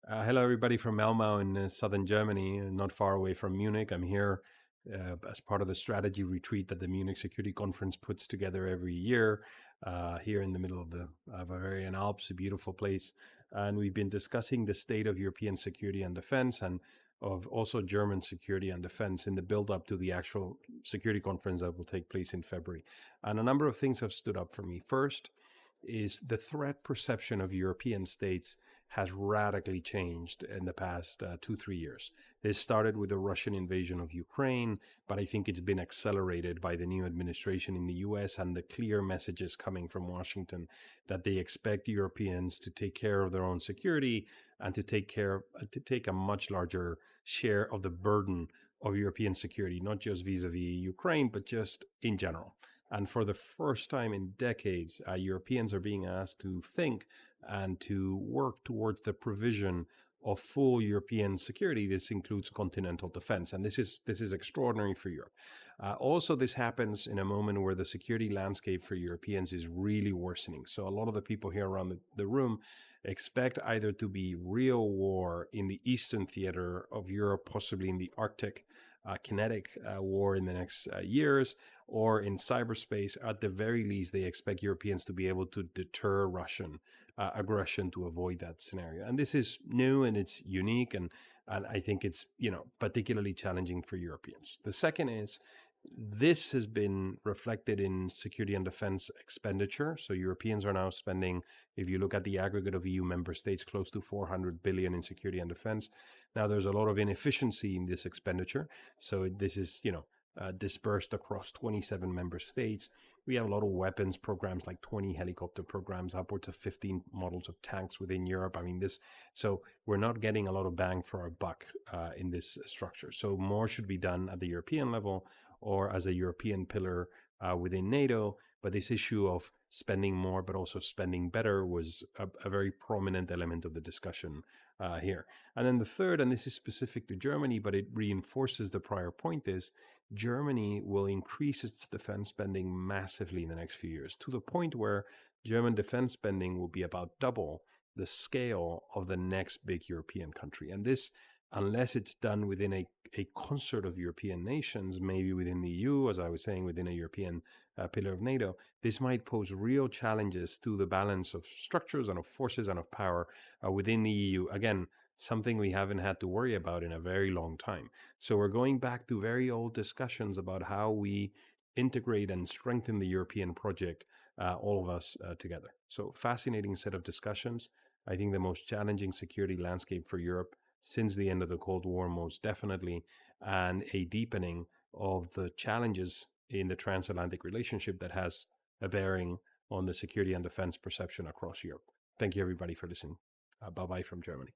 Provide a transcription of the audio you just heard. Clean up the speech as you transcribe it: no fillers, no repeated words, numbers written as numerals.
Hello, everybody from Elmau in southern Germany, not far away from Munich. I'm here as part of the strategy retreat that the Munich Security Conference puts together every year, here in the middle of the Bavarian Alps, a beautiful place. And we've been discussing the state of European security and defense and of also German security and defense in the build up to the actual security conference that will take place in February. And a number of things have stood up for me. First, is the threat perception of European states has radically changed in the past 2, 3 years. This started with the Russian invasion of Ukraine, but I think it's been accelerated by the new administration in the US and the clear messages coming from Washington that they expect Europeans to take care of their own security and to take a much larger share of the burden of European security, not just vis-a-vis Ukraine, but just in general. And for the first time in decades, Europeans are being asked to think and to work towards the provision of full European security. This includes continental defense, and this is extraordinary for Europe. Also, this happens in a moment where the security landscape for Europeans is really worsening. So, a lot of the people here around the room expect either to be real war in the eastern theater of Europe, possibly in the Arctic. Kinetic war in the next years, or in cyberspace. At the very least, they expect Europeans to be able to deter Russian aggression to avoid that scenario. And this is new and it's unique, and I think it's particularly challenging for Europeans. The second is this has been reflected in security and defense expenditure. So Europeans are now spending, if you look at the aggregate of EU member states, close to 400 billion in security and defense. Now there's a lot of inefficiency in this expenditure. So this is, dispersed across 27 member states. We have a lot of weapons programs, like 20 helicopter programs, upwards of 15 models of tanks within Europe. I mean, so we're not getting a lot of bang for our buck in this structure. So more should be done at the European level or as a European pillar within NATO. But this issue of spending more, but also spending better was a very prominent element of the discussion here. And then the third, and this is specific to Germany, but it reinforces the prior point, is Germany will increase its defense spending massively in the next few years, to the point where German defense spending will be about double the scale of the next big European country. And this, unless it's done within a concert of European nations, maybe within the EU, as I was saying, within a European pillar of NATO, this might pose real challenges to the balance of structures and of forces and of power within the EU. Again, something we haven't had to worry about in a very long time. So we're going back to very old discussions about how we integrate and strengthen the European project, all of us together. So fascinating set of discussions. I think the most challenging security landscape for Europe since the end of the Cold War, most definitely, and a deepening of the challenges in the transatlantic relationship that has a bearing on the security and defense perception across Europe. Thank you, everybody, for listening. Bye-bye from Germany.